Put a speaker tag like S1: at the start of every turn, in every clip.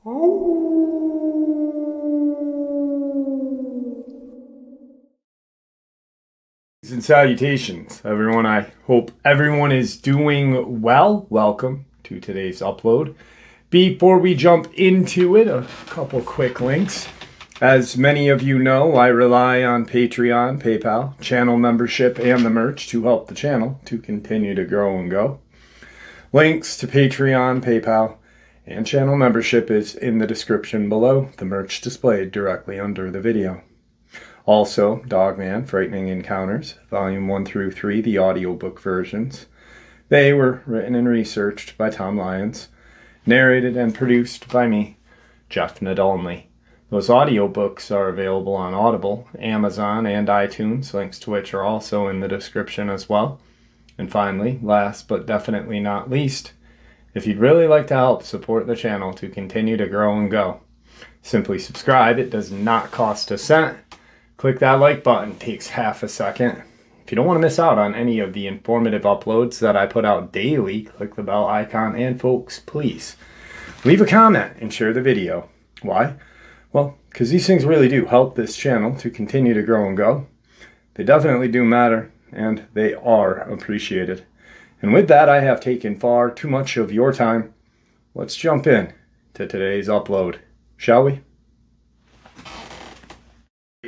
S1: And salutations, everyone. I hope everyone is doing well. Welcome to today's upload. Before we jump into it, a couple quick links. As many of you know, I rely on Patreon, PayPal, channel membership, and the merch to help the channel to continue to grow and go. Links to Patreon, PayPal, and channel membership is in the description below, the merch displayed directly under the video. Also, Dogman, Frightening Encounters, Volume 1 through 3, the audiobook versions. They were written and researched by Tom Lyons, narrated and produced by me, Jeff Nadolny. Those audiobooks are available on Audible, Amazon, and iTunes, links to which are also in the description as well. And finally, last but definitely not least, if you'd really like to help support the channel to continue to grow and go, simply subscribe. It does not cost a cent. Click that like button. It takes half a second. If you don't want to miss out on any of the informative uploads that I put out daily, click the bell icon. And folks, please leave a comment and share the video. Why? Well, because these things really do help this channel to continue to grow and go. They definitely do matter, and they are appreciated. And with that, I have taken far too much of your time. Let's jump in to today's upload, shall we?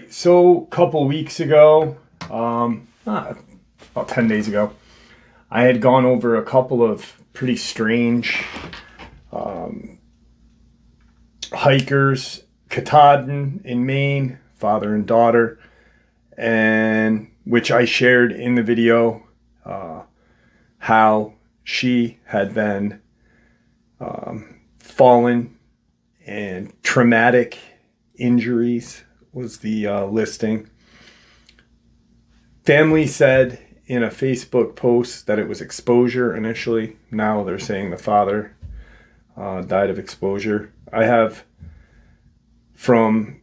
S1: So, a couple weeks ago, about 10 days ago, I had gone over a couple of pretty strange hikers, Katahdin in Maine, father and daughter, and which I shared in the video, how she had then fallen and traumatic injuries was the listing. Family said in a Facebook post that it was exposure initially. Now they're saying the father died of exposure. I have from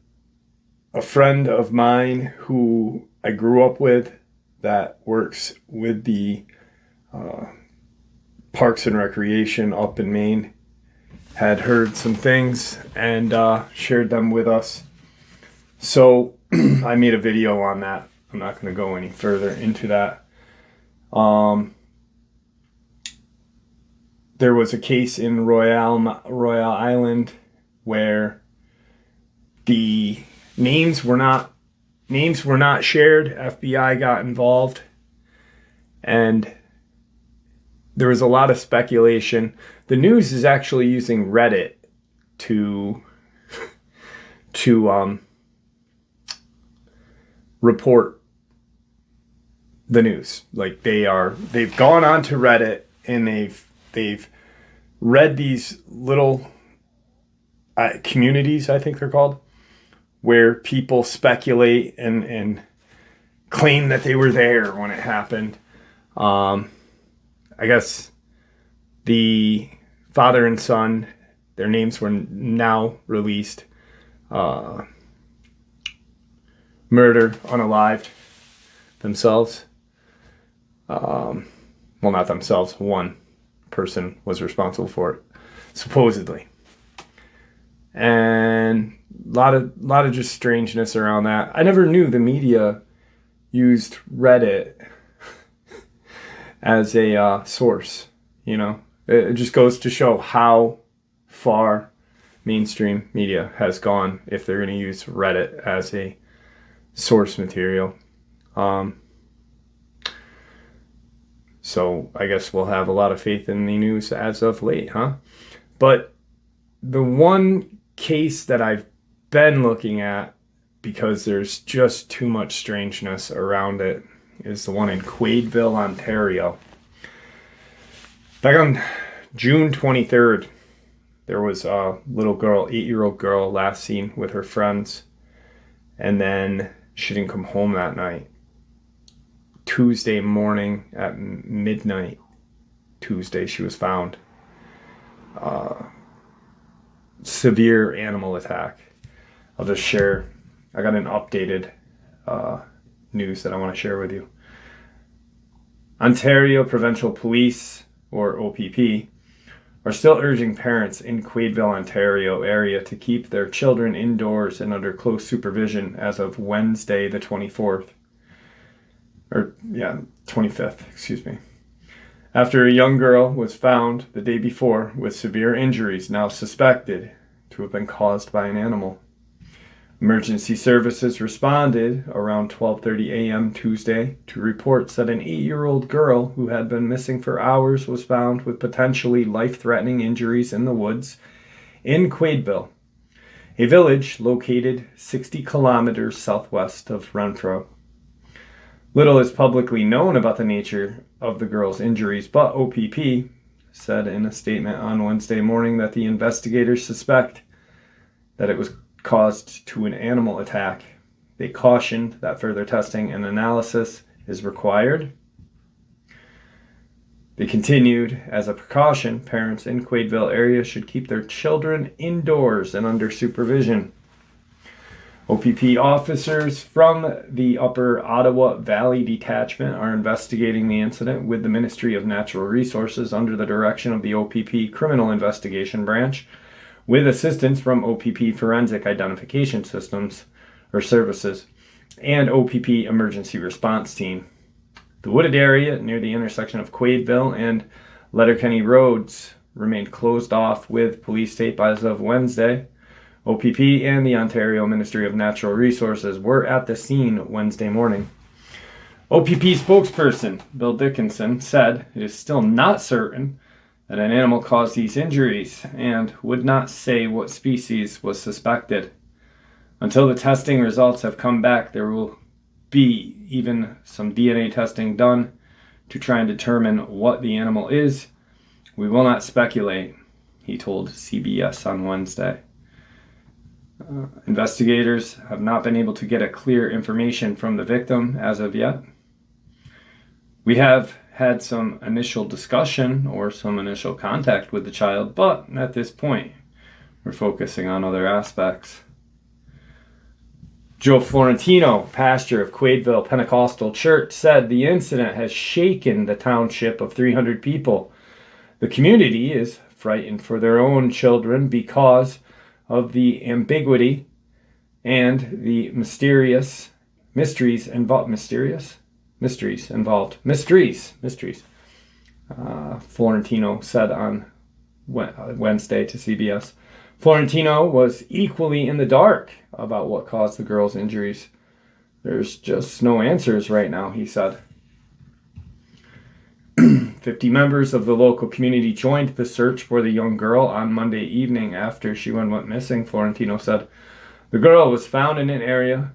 S1: a friend of mine who I grew up with that works with the Parks and Recreation up in Maine, had heard some things and shared them with us. So I made a video on that. I'm not going to go any further into that. There was a case in Royale Island where the names were not shared. FBI got involved, and there was a lot of speculation. The news is actually using Reddit to report the news. Like they've gone onto Reddit and they've read these little communities, I think they're called, where people speculate and claim that they were there when it happened. I guess the father and son, their names were now released. Murder, unalived themselves. Well, not themselves. One person was responsible for it, supposedly. And a lot of just strangeness around that. I never knew the media used Reddit as a source. You know, it just goes to show how far mainstream media has gone if they're going to use Reddit as a source material. So I guess we'll have a lot of faith in the news as of late, huh? But the one case that I've been looking at, because there's just too much strangeness around it, is the one in Quaidville, Ontario. Back on June 23rd, there was a little girl, 8-year-old girl, last seen with her friends, and then she didn't come home that night. Tuesday morning at midnight, Tuesday, she was found. Severe animal attack. I'll just share. I got an updated news that I want to share with you. Ontario Provincial Police, or OPP, are still urging parents in Quaidville, Ontario area to keep their children indoors and under close supervision as of Wednesday, the 25th, excuse me. After a young girl was found the day before with severe injuries now suspected to have been caused by an animal. Emergency services responded around 12:30 a.m. Tuesday to reports that an 8-year-old girl who had been missing for hours was found with potentially life-threatening injuries in the woods in Quaidville, a village located 60 kilometers southwest of Renfrew. Little is publicly known about the nature of the girl's injuries, but OPP said in a statement on Wednesday morning that the investigators suspect that it was caused to an animal attack. They cautioned that further testing and analysis is required. They continued, as a precaution, parents in Quaidville area should keep their children indoors and under supervision. OPP officers from the Upper Ottawa Valley Detachment are investigating the incident with the Ministry of Natural Resources under the direction of the OPP Criminal Investigation Branch, with assistance from OPP Forensic Identification Systems or Services and OPP Emergency Response Team. The wooded area near the intersection of Quaidville and Letterkenny Roads remained closed off with police tape as of Wednesday. OPP and the Ontario Ministry of Natural Resources were at the scene Wednesday morning. OPP spokesperson Bill Dickinson said it is still not certain that an animal caused these injuries and would not say what species was suspected. Until the testing results have come back, there will be even some DNA testing done to try and determine what the animal is. We will not speculate, he told CBS on Wednesday. Investigators have not been able to get a clear information from the victim as of yet. We have had some initial discussion or some initial contact with the child, but at this point, we're focusing on other aspects. Joe Florentino, pastor of Quaidville Pentecostal Church, said the incident has shaken the township of 300 people. The community is frightened for their own children because of the ambiguity and the mysteries involved. Florentino said on Wednesday to CBS. Florentino was equally in the dark about what caused the girl's injuries. There's just no answers right now, he said. 50 members of the local community joined the search for the young girl on Monday evening after she went missing, Florentino said. The girl was found in an area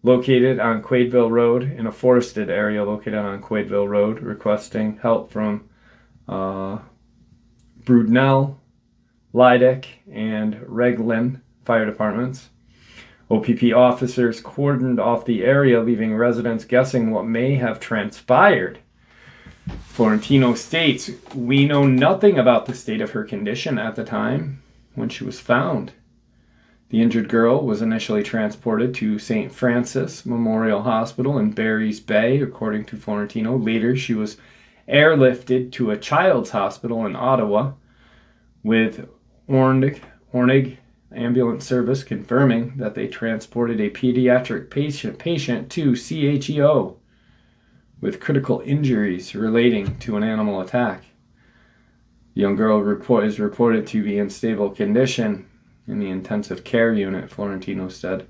S1: located on Quaidville Road, in a forested area located on Quaidville Road, requesting help from Brudnell, Lydic, and Reglan fire departments. OPP officers cordoned off the area, leaving residents guessing what may have transpired. Florentino states, "We know nothing about the state of her condition at the time when she was found." The injured girl was initially transported to St. Francis Memorial Hospital in Barry's Bay, according to Florentino. Later, she was airlifted to a child's hospital in Ottawa, with Ornig Ambulance Service confirming that they transported a pediatric patient to CHEO with critical injuries relating to an animal attack. The young girl is reported to be in stable condition in the intensive care unit, Florentino said.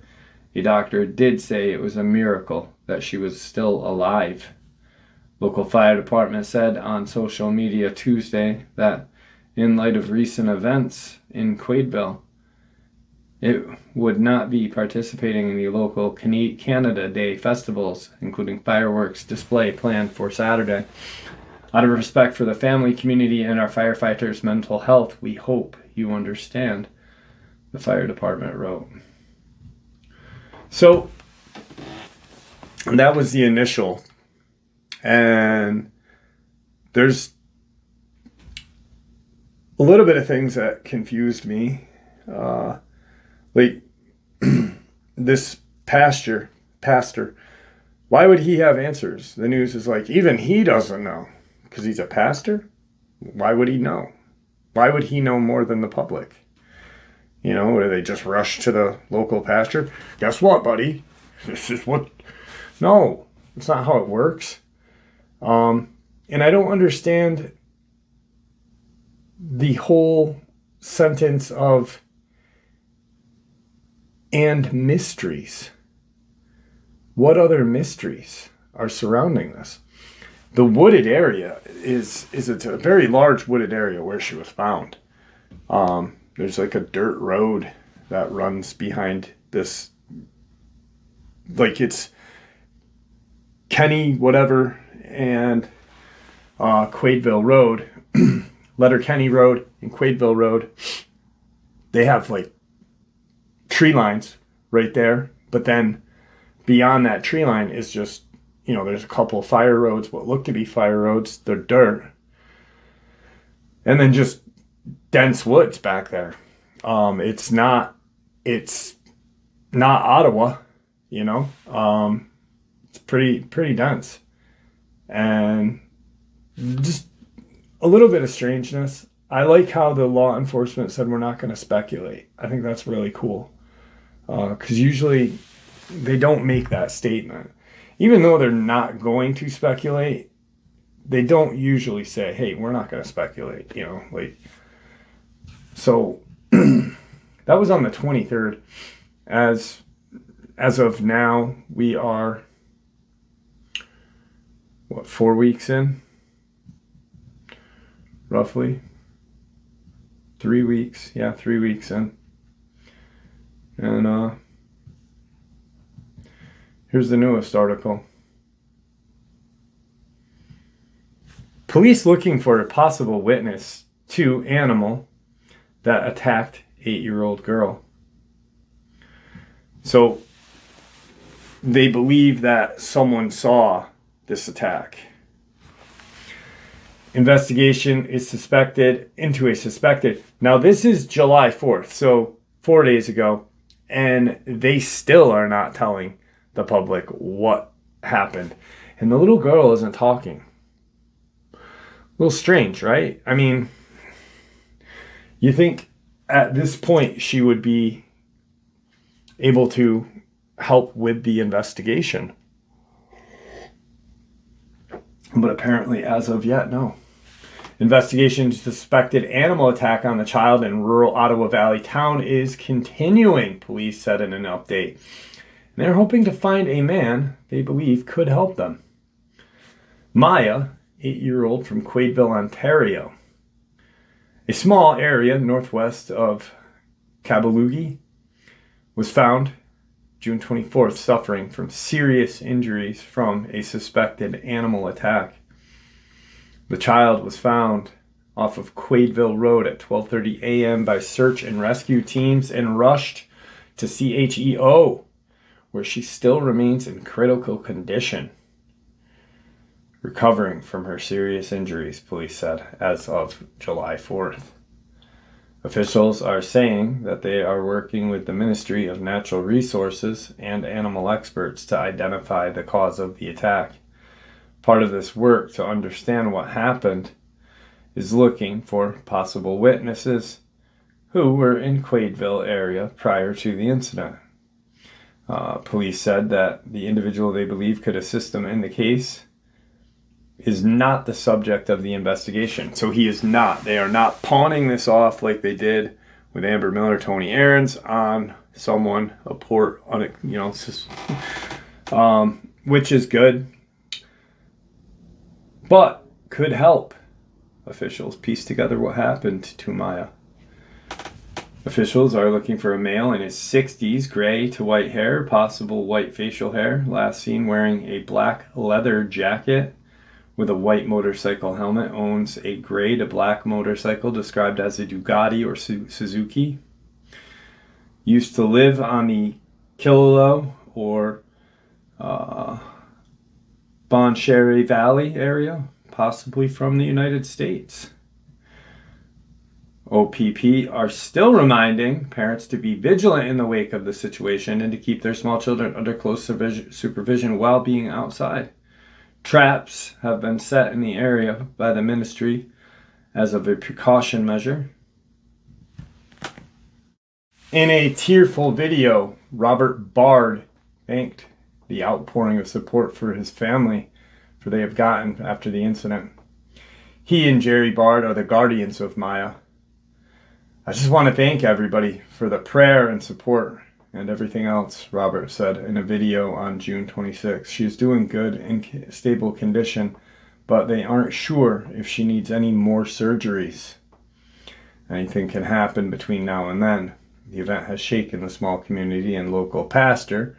S1: A doctor did say it was a miracle that she was still alive. Local fire department said on social media Tuesday that in light of recent events in Quaidville, it would not be participating in the local Canada Day festivals, including fireworks display planned for Saturday. Out of respect for the family, community, and our firefighters' mental health, we hope you understand, the fire department wrote. So, that was the initial. And there's a little bit of things that confused me. Like, this pastor, why would he have answers? The news is like, even he doesn't know. Because he's a pastor? Why would he know? Why would he know more than the public? You know, or they just rush to the local pasture? Guess what, buddy? This is what... No, it's not how it works. And I don't understand the whole sentence of "and mysteries." What other mysteries are surrounding this? The wooded area is a very large wooded area where she was found. There's like a dirt road that runs behind this, like it's Kenny whatever and Quaidville Road, Letterkenny Road and Quaidville Road. They have like tree lines right there, but then beyond that tree line is just, you know, there's a couple of fire roads, what look to be fire roads. They're dirt. And then just dense woods back there. It's not Ottawa, you know. It's pretty dense. And just a little bit of strangeness. I like how the law enforcement said we're not going to speculate. I think that's really cool. Because usually they don't make that statement. Even though they're not going to speculate, they don't usually say, hey, we're not going to speculate, you know, like. So that was on the 23rd. As of now, we are, 4 weeks in? Roughly. 3 weeks. Yeah, 3 weeks in. And here's the newest article. Police looking for a possible witness to animal that attacked 8-year-old girl. So they believe that someone saw this attack. Investigation is suspected. Now this is July 4th, so 4 days ago, and they still are not telling the public what happened. And the little girl isn't talking. A little strange, right? I mean, you think at this point she would be able to help with the investigation. But apparently, as of yet, no. Investigation into suspected animal attack on the child in rural Ottawa Valley town is continuing, police said in an update. And they're hoping to find a man they believe could help them. Maya, 8-year-old from Quaidville, Ontario, a small area northwest of Kabalugi, was found June 24th suffering from serious injuries from a suspected animal attack. The child was found off of Quaidville Road at 12:30 a.m. by search and rescue teams and rushed to CHEO, where she still remains in critical condition, recovering from her serious injuries, police said, as of July 4th. Officials are saying that they are working with the Ministry of Natural Resources and animal experts to identify the cause of the attack. Part of this work to understand what happened is looking for possible witnesses who were in Quaidville area prior to the incident. Police said that the individual they believe could assist them in the case is not the subject of the investigation. So he is not. They are not pawning this off like they did with Amber Miller, Tony Aarons on someone, a poor, which is good, but could help officials piece together what happened to Maya. Officials are looking for a male in his 60s, gray to white hair, possible white facial hair, last seen wearing a black leather jacket with a white motorcycle helmet, owns a gray to black motorcycle described as a Ducati or Suzuki. Used to live on the Killaloe or Bon Cherry Valley area, possibly from the United States. OPP are still reminding parents to be vigilant in the wake of the situation and to keep their small children under close supervision while being outside. Traps have been set in the area by the ministry as of a precaution measure. In a tearful video, Robert Bard thanked the outpouring of support for his family for they have gotten after the incident. He and Jerry Bard are the guardians of Maya. I just want to thank everybody for the prayer and support and everything else, Robert said in a video on June 26. She is doing good in stable condition, but they aren't sure if she needs any more surgeries. Anything can happen between now and then. The event has shaken the small community, and local pastor,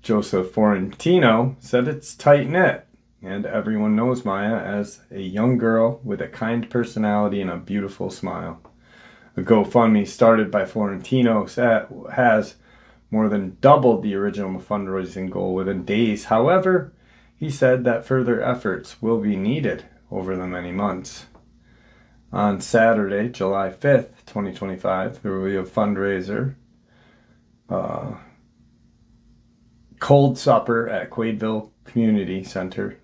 S1: Joseph Florentino, said it's tight-knit, and everyone knows Maya as a young girl with a kind personality and a beautiful smile. A GoFundMe started by Florentino has more than doubled the original fundraising goal within days. However, he said that further efforts will be needed over the many months. On Saturday, July 5th, 2025, there will be a fundraiser, cold supper at Quaidville Community Center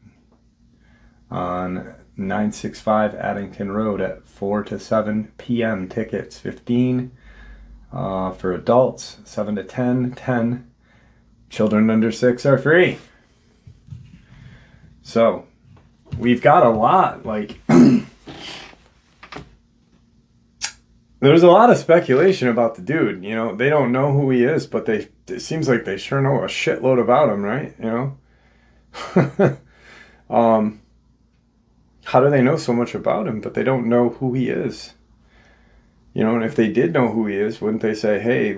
S1: on 965 Addington Road at 4 to 7 p.m. Tickets $15 for adults, 7 to 10. Children under 6 are free. So, we've got a lot, there's a lot of speculation about the dude. You know, they don't know who he is, but it seems like they sure know a shitload about him, right? You know? How do they know so much about him, but they don't know who he is? You know, and if they did know who he is, wouldn't they say, hey,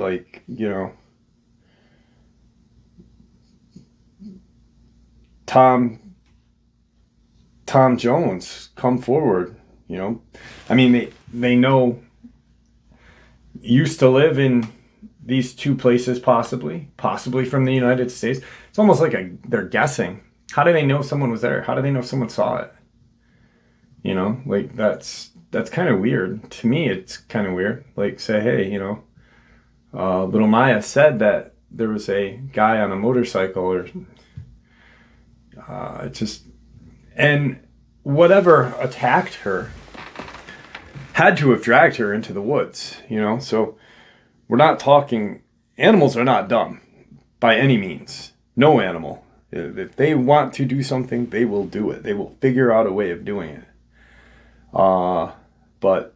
S1: Tom Jones, come forward, you know? I mean, they know, used to live in these two places, possibly from the United States. It's almost like they're guessing. How do they know someone was there? How do they know someone saw it? You know, that's kind of weird. To me, it's kind of weird. Say, hey, little Maya said that there was a guy on a motorcycle and whatever attacked her had to have dragged her into the woods, you know? So we're not talking, animals are not dumb by any means. No animal. If they want to do something, they will do it. They will figure out a way of doing it. But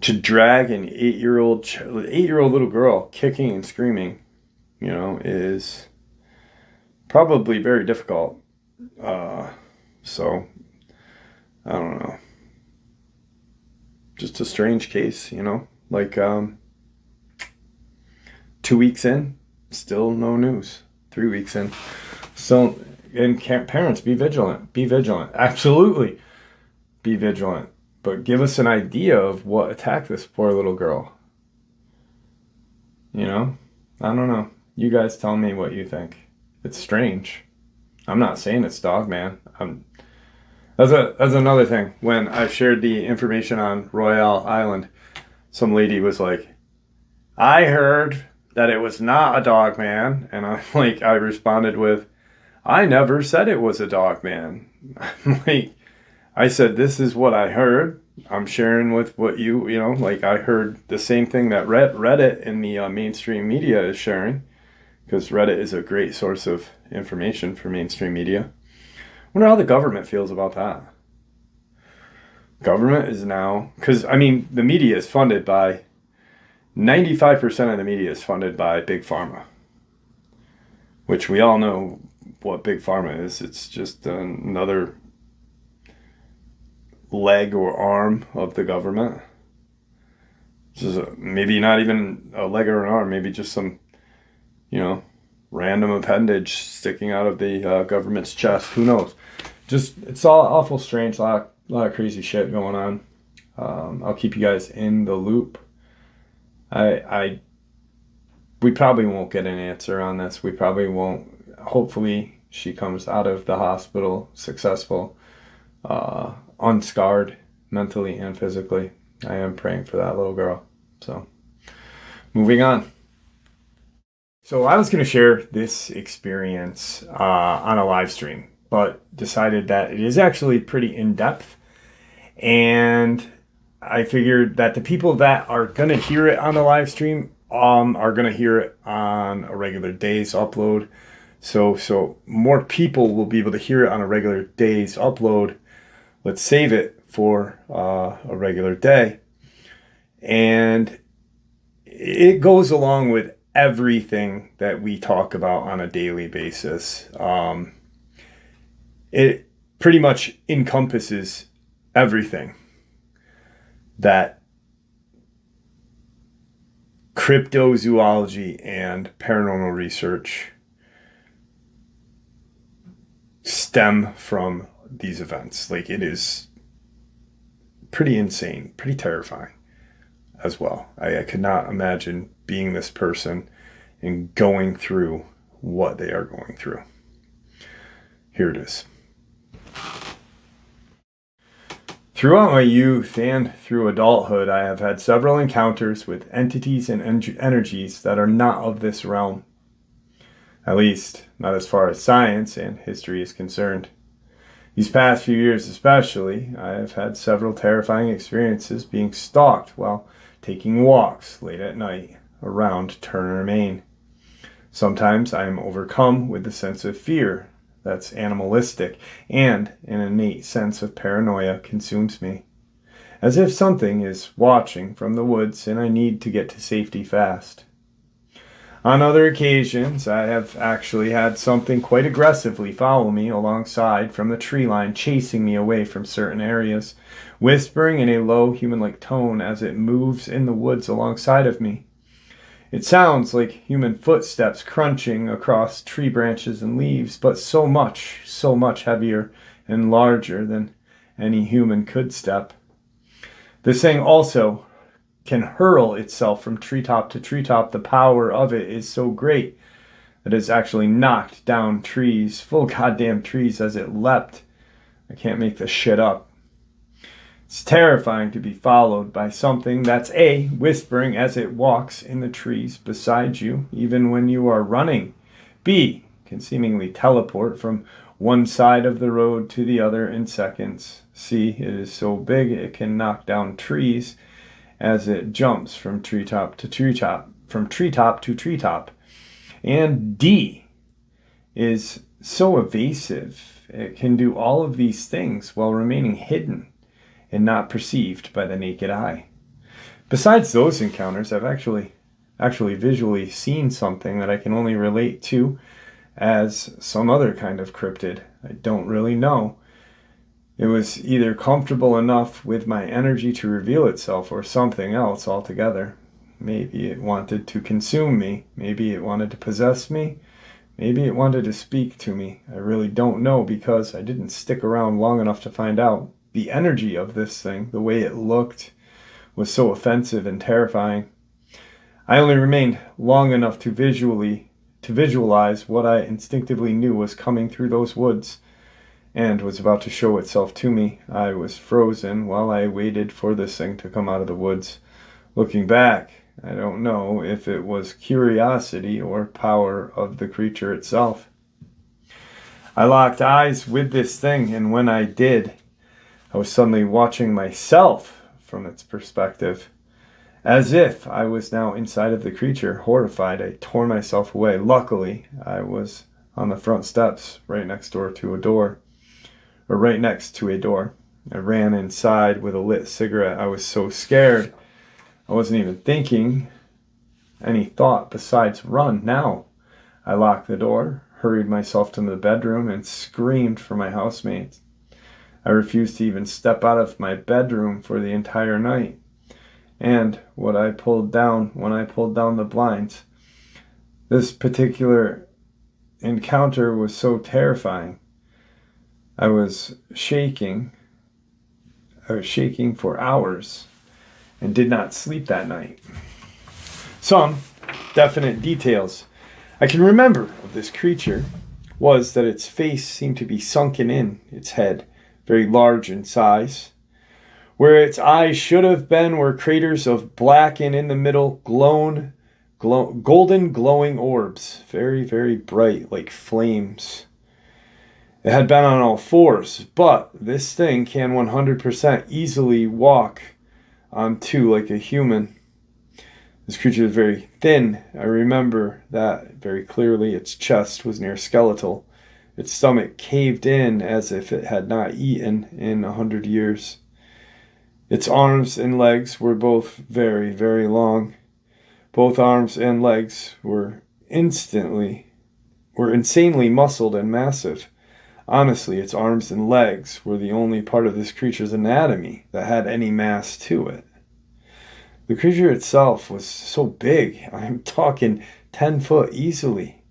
S1: to drag an 8-year-old little girl kicking and screaming, you know, is probably very difficult. So I don't know. Just a strange case, you know, 2 weeks in, still no news. 3 weeks in, still. And parents, be vigilant. Be vigilant. Absolutely be vigilant. But give us an idea of what attacked this poor little girl. You know? I don't know. You guys tell me what you think. It's strange. I'm not saying it's Dogman. That's another thing. When I shared the information on Royale Island, some lady was like, I heard that it was not a Dogman. And I responded with, I never said it was a Dogman. I said, this is what I heard. I'm sharing with what I heard the same thing that Reddit in the mainstream media is sharing, because Reddit is a great source of information for mainstream media. I wonder how the government feels about that. Government is now, because, the media is funded by, 95% of the media is funded by Big Pharma, which we all know what Big Pharma is. It's just another leg or arm of the government. Maybe not even a leg or an arm, maybe just some, random appendage sticking out of the government's chest. Who knows? It's all awful strange, a lot of crazy shit going on. I'll keep you guys in the loop. We probably won't get an answer on this. We probably won't. Hopefully she comes out of the hospital successful, unscarred mentally and physically. I am praying for that little girl. So, moving on. So I was going to share this experience on a live stream, but decided that it is actually pretty in-depth And I figured that the people that are going to hear it on the live stream are going to hear it on a regular day's upload. So more people will be able to hear it on a regular day's upload. Let's save it for a regular day. And it goes along with everything that we talk about on a daily basis. It pretty much encompasses everything that cryptozoology and paranormal research stem from these events. Like, it is pretty insane, pretty terrifying as well. I could not imagine being this person and going through what they are going through. Here it is. Throughout my youth and through adulthood, I have had several encounters with entities and energies that are not of this realm. At least, not as far as science and history is concerned. These past few years especially, I have had several terrifying experiences being stalked while taking walks late at night around Turner, Maine. Sometimes I am overcome with a sense of fear that's animalistic, and an innate sense of paranoia consumes me, as if something is watching from the woods and I need to get to safety fast. On other occasions, I have actually had something quite aggressively follow me alongside from the tree line, chasing me away from certain areas, whispering in a low, human-like tone as it moves in the woods alongside of me. It sounds like human footsteps crunching across tree branches and leaves, but so much heavier and larger than any human could step. This thing also can hurl itself from treetop to treetop. The power of it is so great that it's actually knocked down trees, full goddamn trees, as it leapt. I can't make this shit up. It's terrifying to be followed by something that's A, whispering as it walks in the trees beside you, even when you are running. B, can seemingly teleport from one side of the road to the other in seconds. C, it is so big it can knock down trees as it jumps from treetop to treetop, from treetop to treetop. And D is so evasive, it can do all of these things while remaining hidden and not perceived by the naked eye. Besides those encounters, I've actually visually seen something that I can only relate to as some other kind of cryptid. I don't really know. It was either comfortable enough with my energy to reveal itself or something else altogether. Maybe it wanted to consume me. Maybe it wanted to possess me. Maybe it wanted to speak to me. I really don't know, because I didn't stick around long enough to find out. The energy of this thing, the way it looked, was so offensive and terrifying. I only remained long enough to visualize what I instinctively knew was coming through those woods and was about to show itself to me. I was frozen while I waited for this thing to come out of the woods. Looking back, I don't know if it was curiosity or power of the creature itself. I locked eyes with this thing, and when I did, I was suddenly watching myself from its perspective, as if I was now inside of the creature. Horrified, I tore myself away. Luckily, I was on the front steps, right next to a door. I ran inside with a lit cigarette. I was so scared, I wasn't even thinking any thought besides run now. I locked the door, hurried myself to the bedroom, and screamed for my housemates. I refused to even step out of my bedroom for the entire night. And when I pulled down the blinds, this particular encounter was so terrifying. I was shaking for hours and did not sleep that night. Some definite details I can remember of this creature was that its face seemed to be sunken in its head, very large in size. Where its eyes should have been were craters of black, and in the middle golden glowing orbs, very, very bright like flames. It had been on all fours, but this thing can 100% easily walk on two like a human. This creature is very thin. I remember that very clearly. Its chest was near skeletal. Its stomach caved in as if it had not eaten in 100 years. Its arms and legs were both very, very long. Both arms and legs were insanely muscled and massive. Honestly, its arms and legs were the only part of this creature's anatomy that had any mass to it. The creature itself was so big, I'm talking 10 foot easily.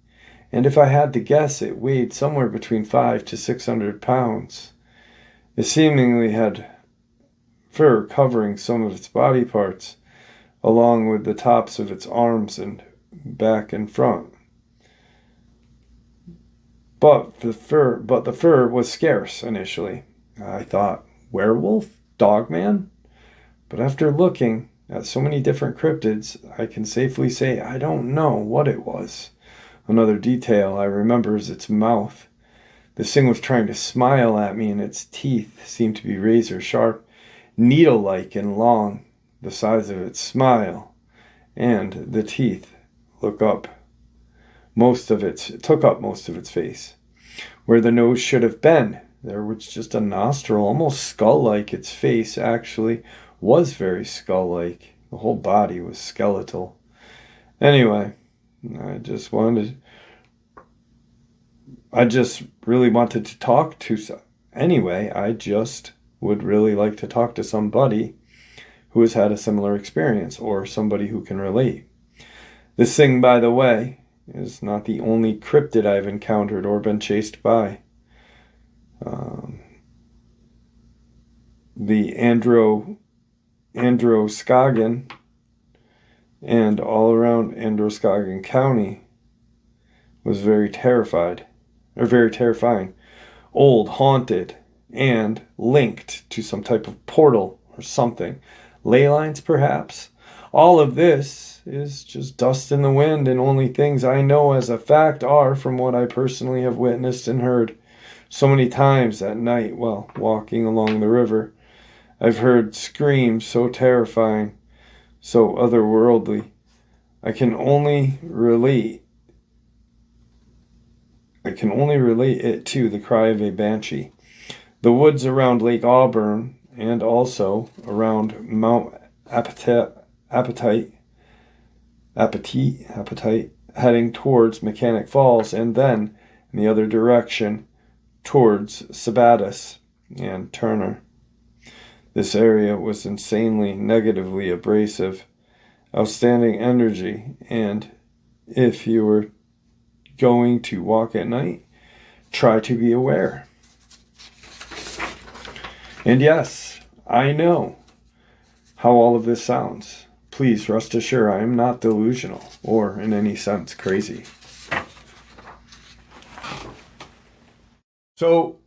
S1: And if I had to guess, it weighed somewhere between 500 to 600 pounds. It seemingly had fur covering some of its body parts, along with the tops of its arms and back and front. But the fur was scarce initially. I thought, werewolf? Dogman? But after looking at so many different cryptids, I can safely say I don't know what it was. Another detail I remember is its mouth. This thing was trying to smile at me, and its teeth seemed to be razor sharp, needle-like and long, the size of its smile. And the teeth took up most of its face. Where the nose should have been, there was just a nostril, almost skull-like. Its face actually was very skull-like. The whole body was skeletal. Anyway, I just really wanted to talk to I just would really like to talk to somebody who has had a similar experience, or somebody who can relate. This thing, by the way, is not the only cryptid I've encountered or been chased by. The Androscoggin and all around Androscoggin County was very terrifying. Old, haunted, and linked to some type of portal or something. Ley lines, perhaps? All of this is just dust in the wind, and only things I know as a fact are from what I personally have witnessed and heard. So many times at night while walking along the river, I've heard screams so terrifying, so otherworldly. I can only relate it to the cry of a banshee. The woods around Lake Auburn and also around Mount Appetite, heading towards Mechanic Falls, and then in the other direction towards Sabatis and Turner. This area was insanely negatively abrasive, outstanding energy, and if you were going to walk at night, try to be aware. And yes, I know how all of this sounds. Please rest assured I am not delusional or in any sense crazy. So,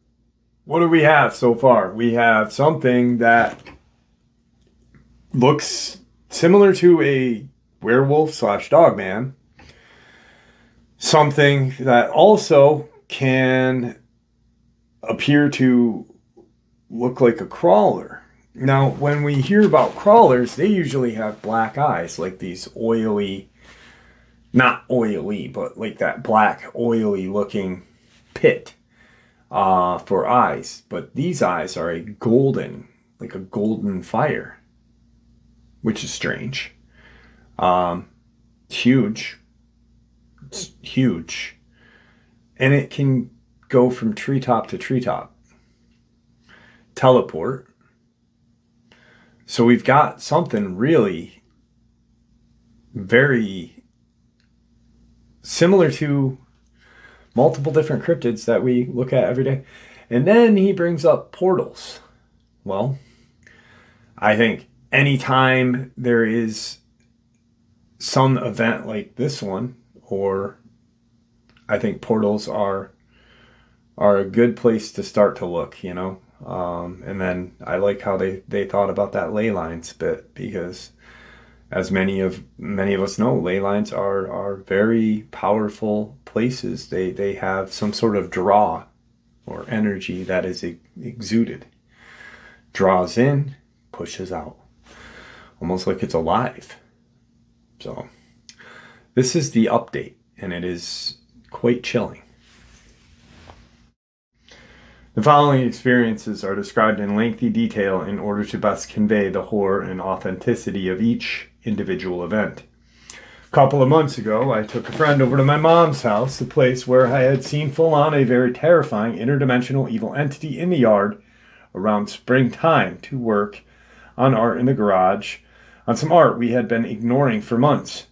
S1: what do we have so far? We have something that looks similar to a werewolf / dogman. Something that also can appear to look like a crawler. Now, when we hear about crawlers, they usually have black eyes, like these oily, not oily, but like that black, oily looking pit for eyes. But these eyes are a golden, like a golden fire, which is strange. Huge. It's huge. And it can go from treetop to treetop. Teleport. So we've got something really very similar to multiple different cryptids that we look at every day. And then he brings up portals. Well, I think anytime there is some event like this one, or I think portals are a good place to start to look, you know. And then I like how they thought about that ley lines bit, because as many of us know, ley lines are very powerful places. They have some sort of draw or energy that is exuded. Draws in, pushes out. Almost like it's alive. So, this is the update, and it is quite chilling. The following experiences are described in lengthy detail in order to best convey the horror and authenticity of each individual event. A couple of months ago, I took a friend over to my mom's house, the place where I had seen full on a very terrifying interdimensional evil entity in the yard around springtime to work on art in the garage, on some art we had been ignoring for months.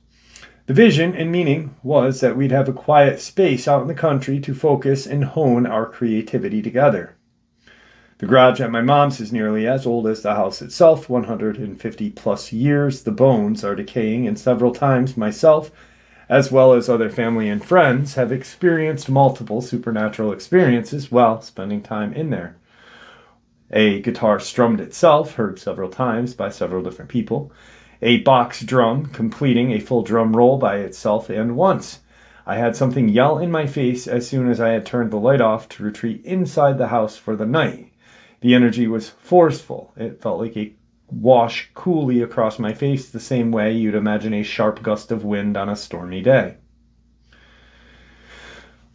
S1: The vision and meaning was that we'd have a quiet space out in the country to focus and hone our creativity together. The garage at my mom's is nearly as old as the house itself, 150 plus years. The bones are decaying, and several times myself, as well as other family and friends, have experienced multiple supernatural experiences while spending time in there. A guitar strummed itself, heard several times by several different people. A box drum completing a full drum roll by itself, and once I had something yell in my face as soon as I had turned the light off to retreat inside the house for the night. The energy was forceful. It felt like a wash coolly across my face, the same way you'd imagine a sharp gust of wind on a stormy day.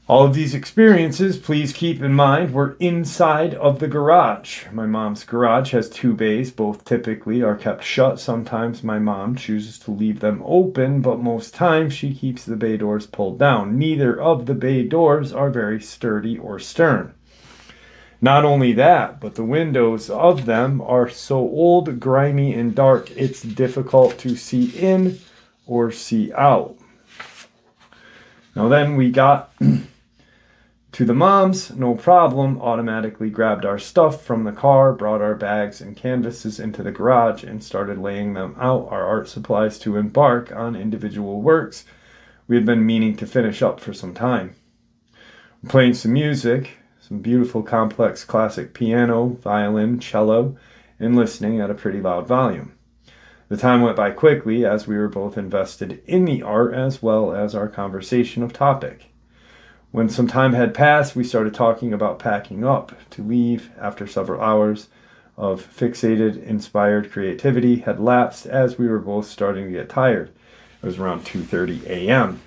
S1: All of these experiences, please keep in mind, were inside of the garage. My mom's garage has 2 bays. Both typically are kept shut. Sometimes my mom chooses to leave them open, but most times she keeps the bay doors pulled down. Neither of the bay doors are very sturdy or stern. Not only that, but the windows of them are so old, grimy, and dark, it's difficult to see in or see out. Now then we got to the mom's, no problem, automatically grabbed our stuff from the car, brought our bags and canvases into the garage, and started laying them out, our art supplies, to embark on individual works we had been meaning to finish up for some time. Playing some music, some beautiful complex classic piano, violin, cello, and listening at a pretty loud volume. The time went by quickly as we were both invested in the art as well as our conversation of topic. When some time had passed, we started talking about packing up to leave after several hours of fixated, inspired creativity had lapsed as we were both starting to get tired. It was around 2:30 a.m.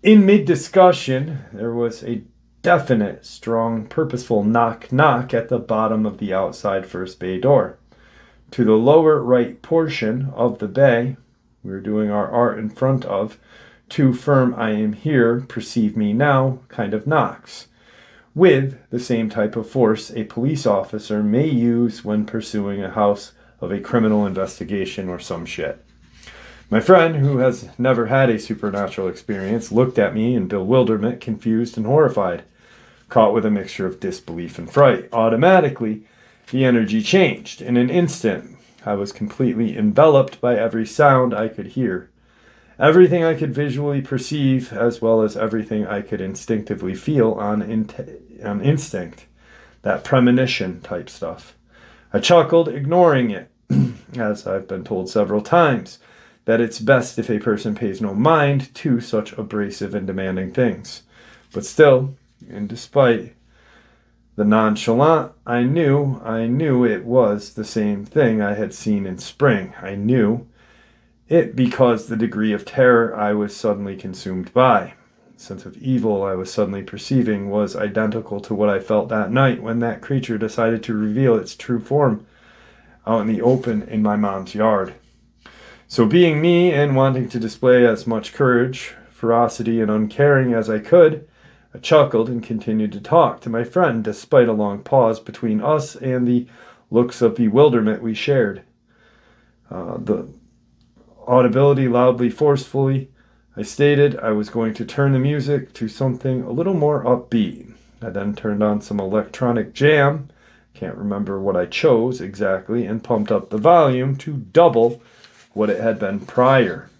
S1: In mid-discussion, there was a definite, strong, purposeful knock-knock at the bottom of the outside first bay door. To the lower right portion of the bay, we were doing our art in front of, 2 firm "I am here, perceive me now" kind of knocks, with the same type of force a police officer may use when pursuing a house of a criminal investigation or some shit. My friend, who has never had a supernatural experience, looked at me in bewilderment, confused and horrified, caught with a mixture of disbelief and fright. Automatically, the energy changed. In an instant, I was completely enveloped by every sound I could hear. Everything I could visually perceive, as well as everything I could instinctively feel on instinct. That premonition type stuff. I chuckled, ignoring it, as I've been told several times, that it's best if a person pays no mind to such abrasive and demanding things. But still, and despite the nonchalant, I knew it was the same thing I had seen in spring. I knew it because the degree of terror I was suddenly consumed by, the sense of evil I was suddenly perceiving, was identical to what I felt that night when that creature decided to reveal its true form out in the open in my mom's yard. So being me and wanting to display as much courage, ferocity, and uncaring as I could, I chuckled and continued to talk to my friend despite a long pause between us and the looks of bewilderment we shared. The audibility loudly, forcefully, I stated I was going to turn the music to something a little more upbeat. I then turned on some electronic jam, can't remember what I chose exactly, and pumped up the volume to double what it had been prior.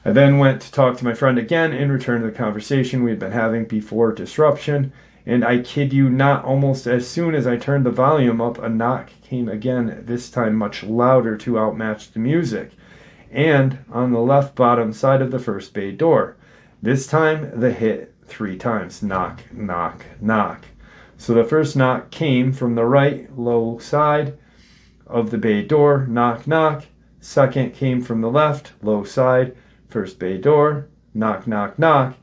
S1: I then went to talk to my friend again and returned to the conversation we had been having before disruption, and I kid you not, almost as soon as I turned the volume up, a knock came again, this time much louder to outmatch the music, and on the left bottom side of the first bay door. This time the hit 3 times. Knock, knock, knock. So the first knock came from the right low side of the bay door. Knock, knock. Second came from the left low side, first bay door. Knock, knock, knock.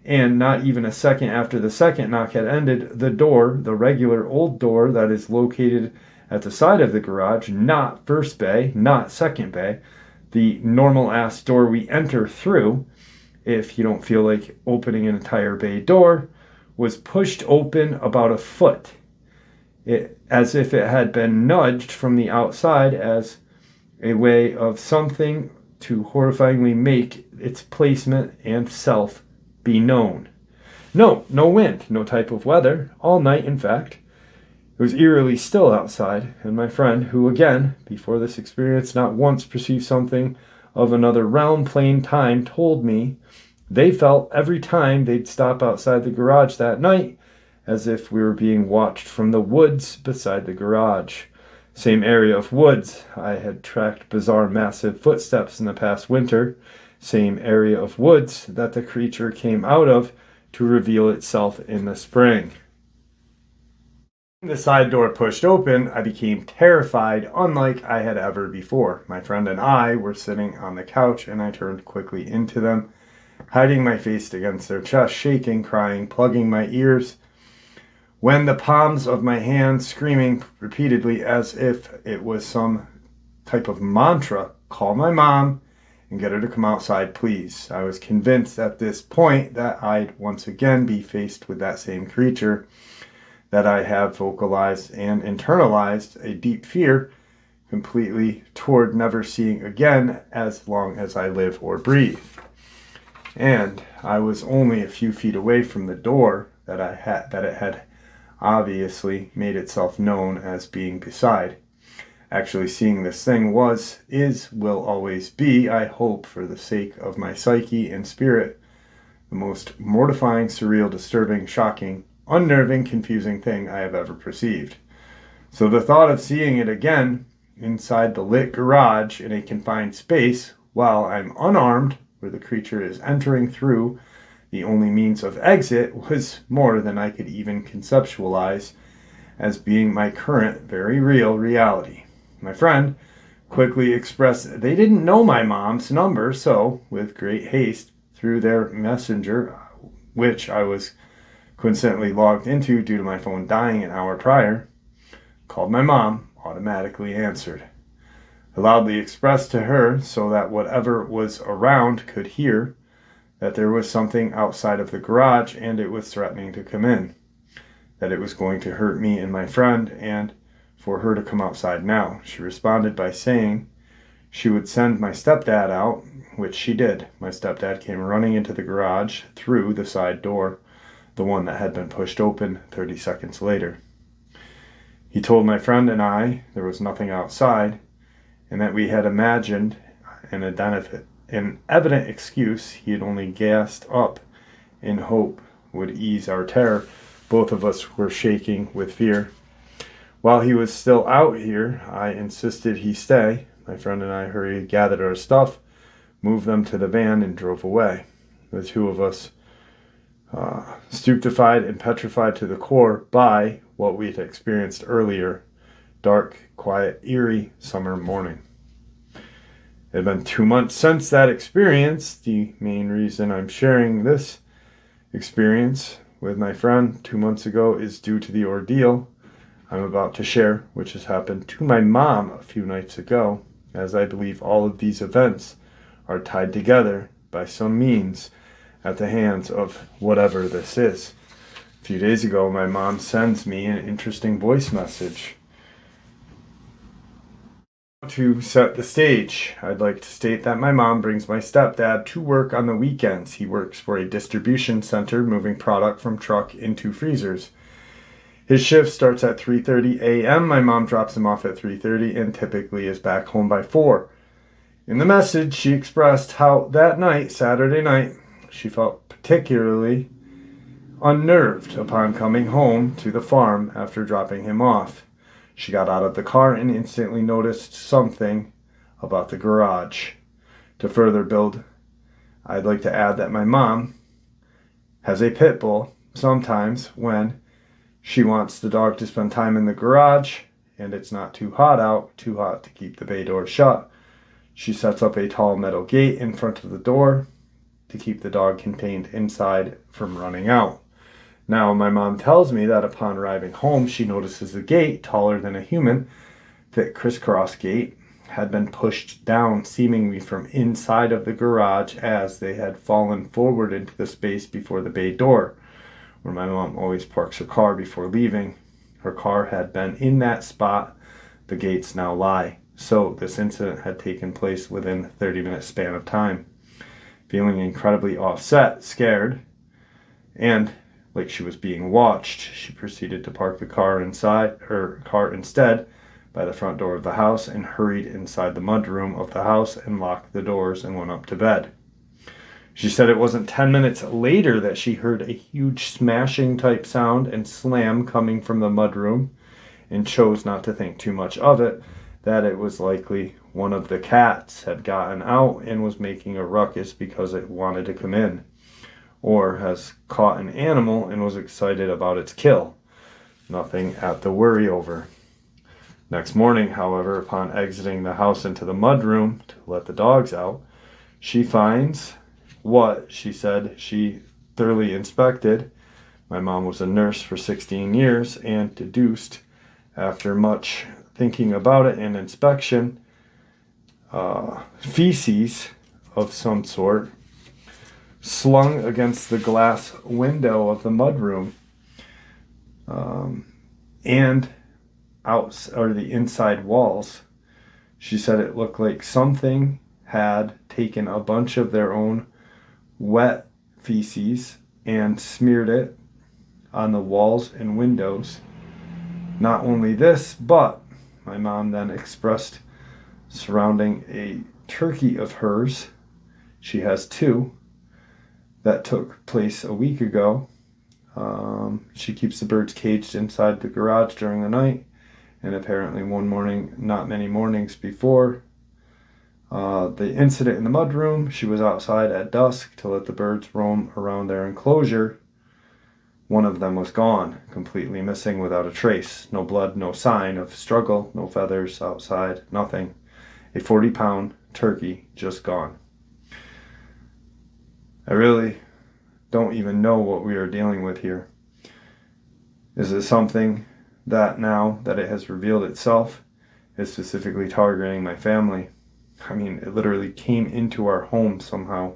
S1: And not even a second after the second knock had ended, the door, the regular old door that is located at the side of the garage, not first bay, not second bay, the normal ass door we enter through, if you don't feel like opening an entire bay door, was pushed open about a foot, as if it had been nudged from the outside as a way of something to horrifyingly make its placement and self be known. No wind, no type of weather, all night in fact. It was eerily still outside, and my friend, who again, before this experience, not once perceived something of another realm, plane, time, told me they felt every time they'd stop outside the garage that night as if we were being watched from the woods beside the garage. Same area of woods I had tracked bizarre massive footsteps in the past winter. Same area of woods that the creature came out of to reveal itself in the spring. The side door pushed open, I became terrified, unlike I had ever before. My friend and I were sitting on the couch, and I turned quickly into them, hiding my face against their chest, shaking, crying, plugging my ears, when the palms of my hands screaming repeatedly as if it was some type of mantra, "Call my mom and get her to come outside, please." I was convinced at this point that I'd once again be faced with that same creature, that I have vocalized and internalized a deep fear completely toward never seeing again as long as I live or breathe. And I was only a few feet away from the door that it had obviously made itself known as being beside. Actually seeing this thing will always be, I hope for the sake of my psyche and spirit, the most mortifying, surreal, disturbing, shocking, unnerving, confusing thing I have ever perceived. So the thought of seeing it again inside the lit garage in a confined space while I'm unarmed, where the creature is entering through the only means of exit, was more than I could even conceptualize as being my current, very real reality. My friend quickly expressed they didn't know my mom's number, so, with great haste, through their messenger, which I was coincidentally logged into due to my phone dying an hour prior, called my mom, automatically answered. I loudly expressed to her, so that whatever was around could hear, that there was something outside of the garage and it was threatening to come in, that it was going to hurt me and my friend, and for her to come outside now. She responded by saying she would send my stepdad out, which she did. My stepdad came running into the garage through the side door, the one that had been pushed open 30 seconds later. He told my friend and I there was nothing outside, and that we had imagined an evident excuse he had only gassed up in hope would ease our terror. Both of us were shaking with fear. While he was still out here, I insisted he stay. My friend and I hurried, gathered our stuff, moved them to the van, and drove away. The two of us stupefied and petrified to the core by what we had experienced earlier, dark, quiet, eerie summer morning. It had been 2 months since that experience. The main reason I'm sharing this experience with my friend 2 months ago is due to the ordeal I'm about to share, which has happened to my mom a few nights ago, as I believe all of these events are tied together by some means at the hands of whatever this is. A few days ago, my mom sends me an interesting voice message. To set the stage, I'd like to state that my mom brings my stepdad to work on the weekends. He works for a distribution center, moving product from truck into freezers. His shift starts at 3:30 a.m. My mom drops him off at 3:30 and typically is back home by 4. In the message, she expressed how that night, Saturday night, she felt particularly unnerved upon coming home to the farm after dropping him off. She got out of the car and instantly noticed something about the garage. To further build, I'd like to add that my mom has a pit bull. Sometimes when she wants the dog to spend time in the garage and it's not too hot out, too hot to keep the bay door shut, she sets up a tall metal gate in front of the door to keep the dog contained inside from running out. Now, my mom tells me that upon arriving home, she notices the gate, taller than a human, thick crisscross gate, had been pushed down seemingly from inside of the garage as they had fallen forward into the space before the bay door, where my mom always parks her car before leaving. Her car had been in that spot the gates now lie. So this incident had taken place within a 30-minute span of time. Feeling incredibly offset, scared, and like she was being watched, she proceeded to park the car instead by the front door of the house and hurried inside the mudroom of the house and locked the doors and went up to bed. She said it wasn't 10 minutes later that she heard a huge smashing type sound and slam coming from the mudroom and chose not to think too much of it, that it was likely one of the cats had gotten out and was making a ruckus because it wanted to come in, or has caught an animal and was excited about its kill. Nothing at the worry over. Next morning, however, upon exiting the house into the mudroom to let the dogs out, she finds what she said she thoroughly inspected. My mom was a nurse for 16 years and deduced, after much thinking about it and inspection, feces of some sort slung against the glass window of the mudroom, and the inside walls. She said it looked like something had taken a bunch of their own wet feces and smeared it on the walls and windows. Not only this, but my mom then expressed surrounding a turkey of hers, she has two, that took place a week ago. She keeps the birds caged inside the garage during the night, and apparently one morning, not many mornings before the incident in the mudroom, she was outside at dusk to let the birds roam around their enclosure. One of them was gone, completely missing without a trace. No blood, no sign of struggle, no feathers outside, nothing. A 40-pound turkey just gone. I really don't even know what we are dealing with here. Is it something that now that it has revealed itself is specifically targeting my family? I mean, it literally came into our home somehow.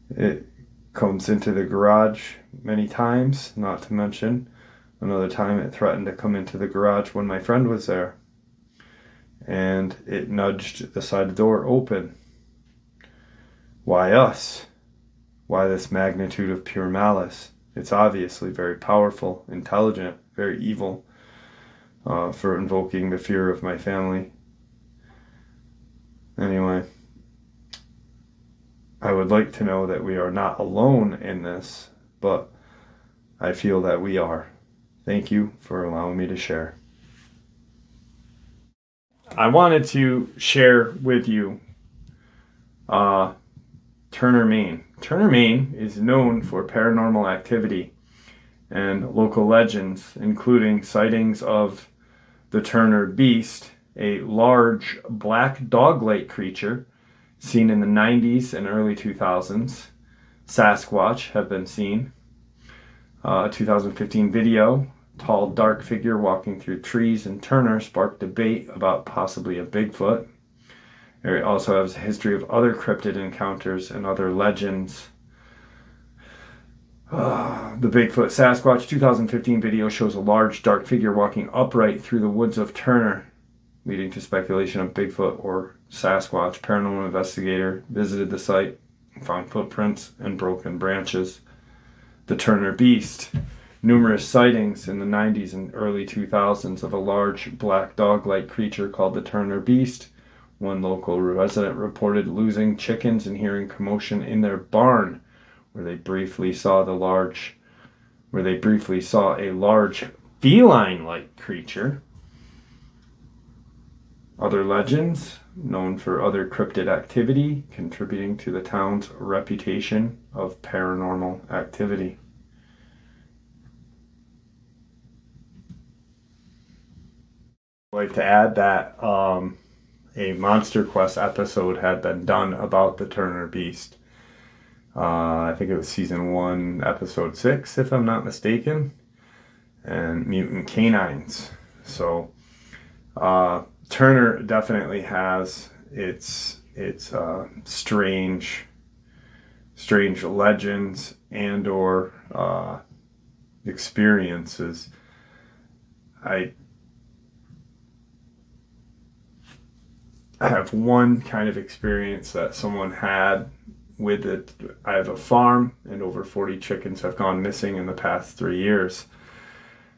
S1: It comes into the garage many times, not to mention another time it threatened to come into the garage when my friend was there. And it nudged the side door open. Why us? Why this magnitude of pure malice? It's obviously very powerful, intelligent, very evil, for invoking the fear of my family. Anyway, I would like to know that we are not alone in this, but I feel that we are. Thank you for allowing me to share. I wanted to share with you Turner, Maine. Turner, Maine is known for paranormal activity and local legends, including sightings of the Turner Beast, a large black dog-like creature seen in the 90s and early 2000s. Sasquatch have been seen. A 2015 video, tall dark figure walking through trees in Turner, sparked debate about possibly a Bigfoot. It also has a history of other cryptid encounters and other legends. The Bigfoot Sasquatch 2015 video shows a large dark figure walking upright through the woods of Turner, leading to speculation of Bigfoot or Sasquatch. Paranormal investigator visited the site and found footprints and broken branches. The Turner Beast. Numerous sightings in the 90s and early 2000s of a large black dog-like creature called the Turner Beast. One local resident reported losing chickens and hearing commotion in their barn, where they briefly saw a large feline-like creature. Other legends, known for other cryptid activity, contributing to the town's reputation of paranormal activity. I'd like to add that a MonsterQuest episode had been done about the Turner Beast. I think it was season 1, episode 6, if I'm not mistaken, and mutant canines. So Turner definitely has its strange legends and or experiences. I have one kind of experience that someone had with it. I have a farm, and over 40 chickens have gone missing in the past 3 years.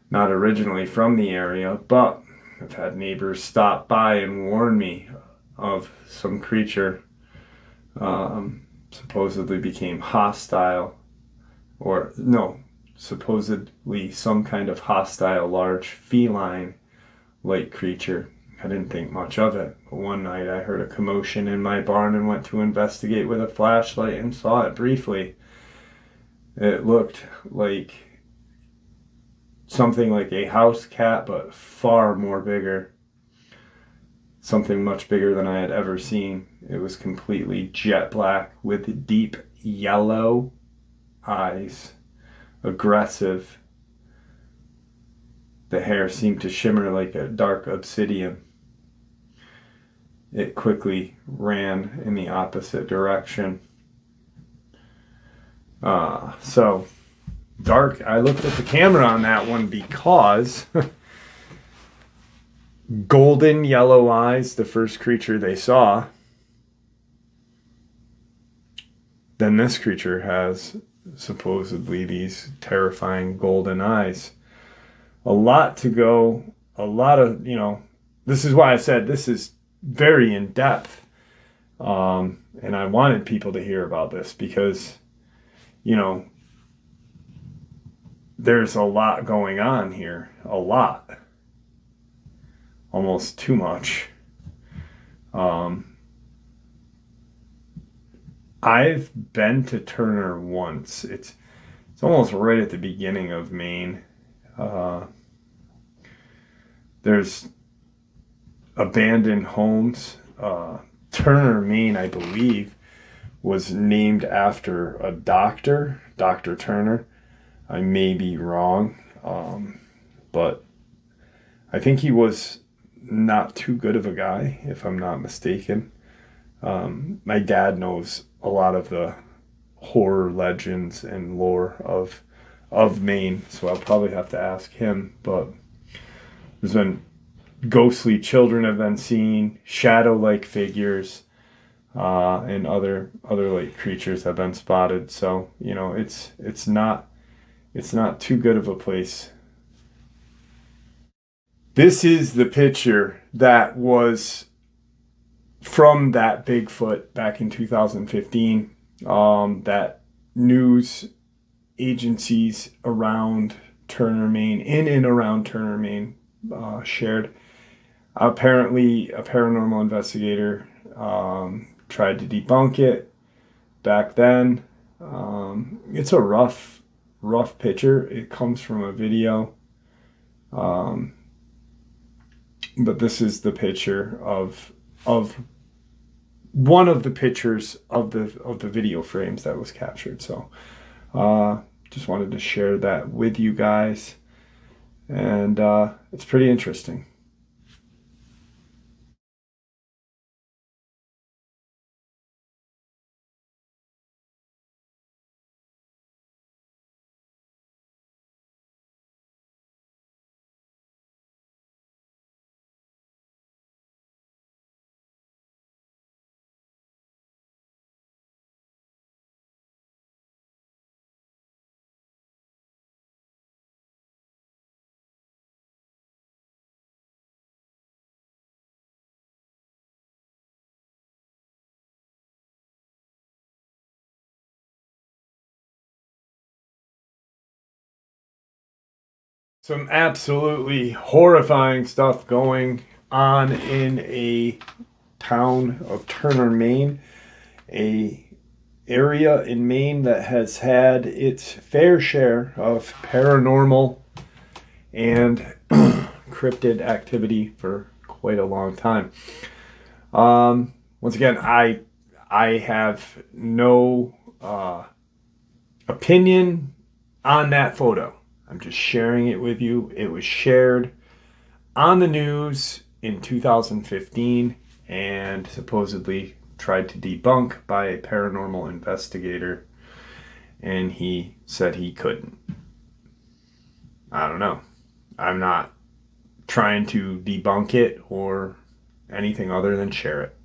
S1: Not originally from the area, but I've had neighbors stop by and warn me of some creature supposedly became hostile, or no, supposedly some kind of hostile large feline-like creature. I didn't think much of it, but one night I heard a commotion in my barn and went to investigate with a flashlight and saw it briefly. It looked like something like a house cat, but far more bigger. Something much bigger than I had ever seen. It was completely jet black with deep yellow eyes, aggressive. The hair seemed to shimmer like a dark obsidian. It quickly ran in the opposite direction. So dark. I looked at the camera on that one because golden yellow eyes, the first creature they saw. Then this creature has supposedly these terrifying golden eyes. A lot to go, a lot of, this is why I said this is very in depth. And I wanted people to hear about this because, there's a lot going on here. A lot. Almost too much. I've been to Turner once. It's almost right at the beginning of Maine. There's abandoned homes. Turner, Maine, I believe, was named after a doctor, Dr. Turner. I may be wrong, but I think he was not too good of a guy, if I'm not mistaken. My dad knows a lot of the horror legends and lore of Maine, so I'll probably have to ask him. But there's been ghostly children have been seen, shadow-like figures, and other like creatures have been spotted. So it's not too good of a place. This is the picture that was from that Bigfoot back in 2015 that news agencies around Turner, Maine, in and around Turner, Maine, shared. Apparently, a paranormal investigator tried to debunk it back then. It's a rough picture. It comes from a video. But this is the picture of one of the pictures of the video frames that was captured. So just wanted to share that with you guys, and it's pretty interesting. Some absolutely horrifying stuff going on in a town of Turner, Maine, a area in Maine that has had its fair share of paranormal and cryptid activity for quite a long time. Once again, I have no opinion on that photo. I'm just sharing it with you. It was shared on the news in 2015 and supposedly tried to debunk by a paranormal investigator, and he said he couldn't. I don't know. I'm not trying to debunk it or anything other than share it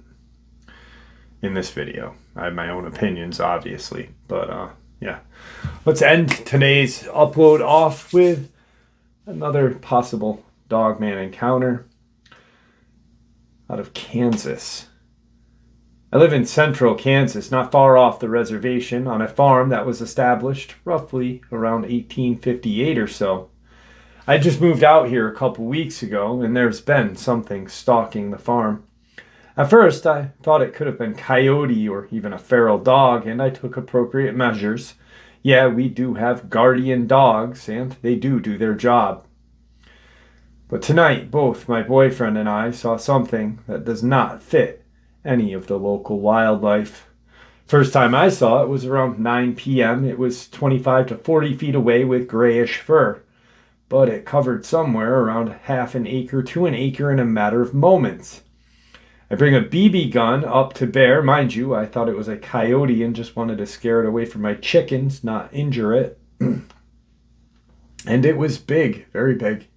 S1: in this video. I have my own opinions, obviously, but yeah. Let's end today's upload off with another possible Dogman encounter out of Kansas. I live in central Kansas, not far off the reservation, on a farm that was established roughly around 1858 or so. I just moved out here a couple weeks ago, and there's been something stalking the farm. At first, I thought it could have been coyote or even a feral dog, and I took appropriate measures. Yeah, we do have guardian dogs, and they do their job. But tonight, both my boyfriend and I saw something that does not fit any of the local wildlife. First time I saw it was around 9 p.m. It was 25 to 40 feet away with grayish fur, but it covered somewhere around half an acre to an acre in a matter of moments. I bring a BB gun up to bear. Mind you, I thought it was a coyote and just wanted to scare it away from my chickens, not injure it. And it was big, very big.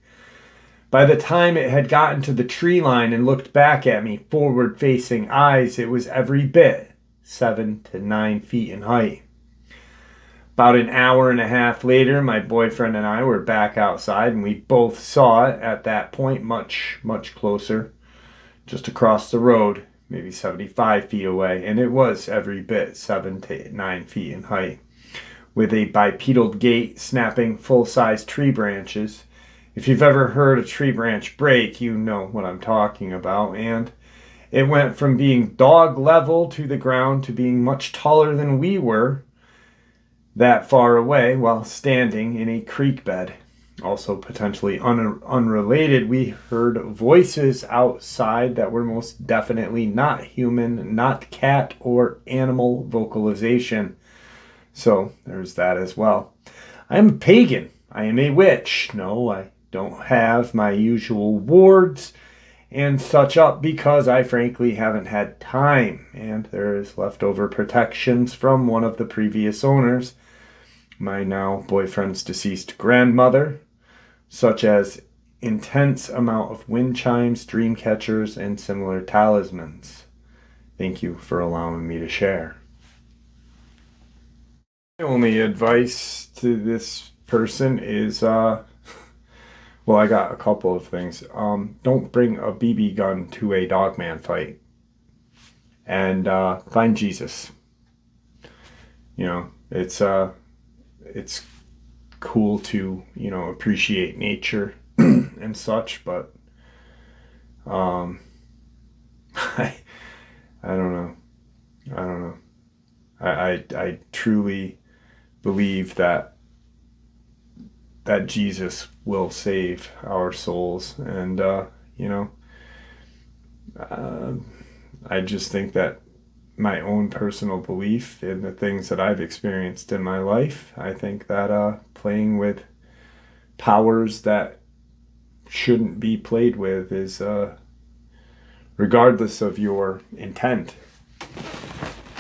S1: By the time it had gotten to the tree line and looked back at me, forward-facing eyes, it was every bit 7 to 9 feet in height. About an hour and a half later, my boyfriend and I were back outside, and we both saw it at that point much, much closer, just across the road, maybe 75 feet away, and it was every bit 7 to 9 feet in height, with a bipedal gait snapping full-size tree branches. If you've ever heard a tree branch break, you know what I'm talking about, and it went from being dog level to the ground to being much taller than we were that far away while standing in a creek bed. Also potentially unrelated, we heard voices outside that were most definitely not human, not cat or animal vocalization. So there's that as well. I am a pagan. I am a witch. No, I don't have my usual wards and such up because I frankly haven't had time, and there is leftover protections from one of the previous owners, my now boyfriend's deceased grandmother, such as intense amount of wind chimes, dream catchers, and similar talismans. Thank you for allowing me to share. My only advice to this person is, well, I got a couple of things. Don't bring a BB gun to a Dogman fight. And find Jesus. You know, it's cool to, you know, appreciate nature and such, but I don't know. I truly believe that Jesus will save our souls, and you know, I just think that my own personal belief in the things that I've experienced in my life, I think that playing with powers that shouldn't be played with is, regardless of your intent,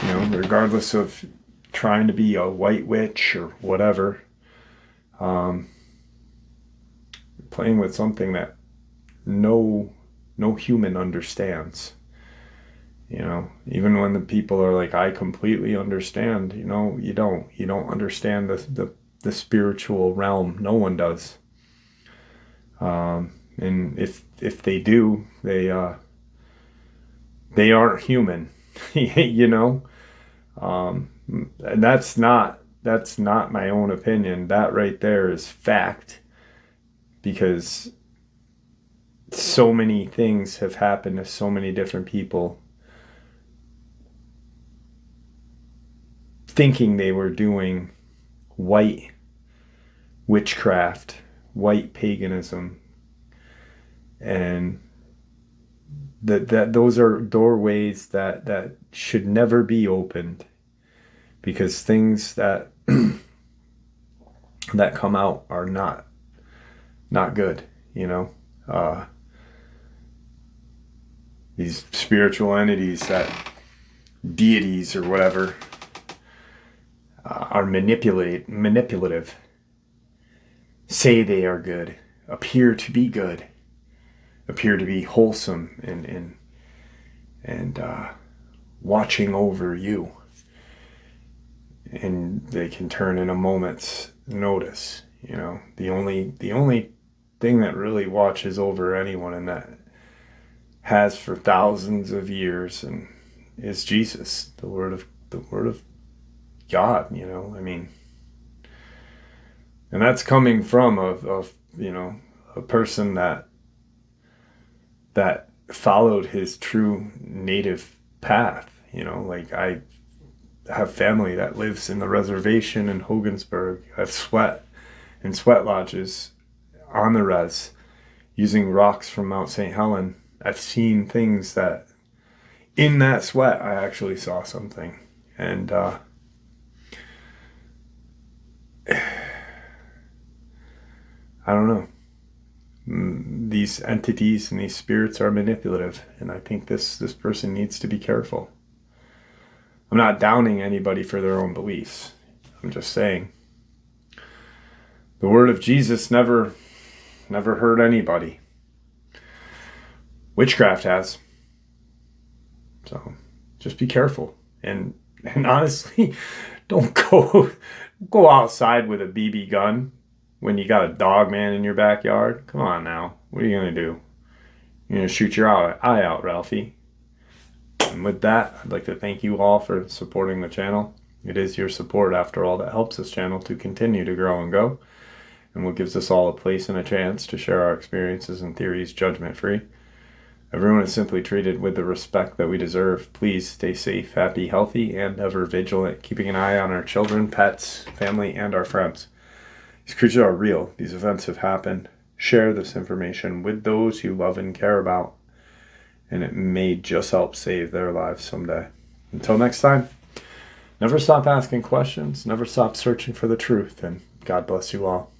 S1: you know, regardless of trying to be a white witch or whatever, playing with something that no human understands. You know, even when the people are like, I completely understand, you know, you don't understand the spiritual realm. No one does. And if they do, they aren't human, you know? And that's not my own opinion. That right there is fact, because so many things have happened to so many different people thinking they were doing white witchcraft, white paganism, and that those are doorways that should never be opened, because things that that come out are not good, you know. These spiritual entities, that deities or whatever, are manipulative, say they are good, appear to be good, appear to be wholesome and watching over you, and they can turn in a moment's notice. You know, the only thing that really watches over anyone, and that has for thousands of years, and is Jesus, the word of God. You know, I mean, and that's coming from a person that followed his true native path. You know, like, I have family that lives in the reservation in Hogansburg. I've sweat in sweat lodges on the res using rocks from Mount St. Helen. I've seen things that in that sweat I actually saw something. And I don't know. These entities and these spirits are manipulative, and I think this person needs to be careful. I'm not downing anybody for their own beliefs. I'm just saying the word of Jesus never hurt anybody. Witchcraft has. So just be careful. And honestly, don't go outside with a BB gun when you got a Dogman in your backyard. Come on now. What are you going to do? You're going to shoot your eye out, Ralphie. And with that, I'd like to thank you all for supporting the channel. It is your support, after all, that helps this channel to continue to grow and go, and what gives us all a place and a chance to share our experiences and theories judgment-free. Everyone is simply treated with the respect that we deserve. Please stay safe, happy, healthy, and ever vigilant, keeping an eye on our children, pets, family, and our friends. These creatures are real. These events have happened. Share this information with those you love and care about, and it may just help save their lives someday. Until next time, never stop asking questions, never stop searching for the truth, and God bless you all.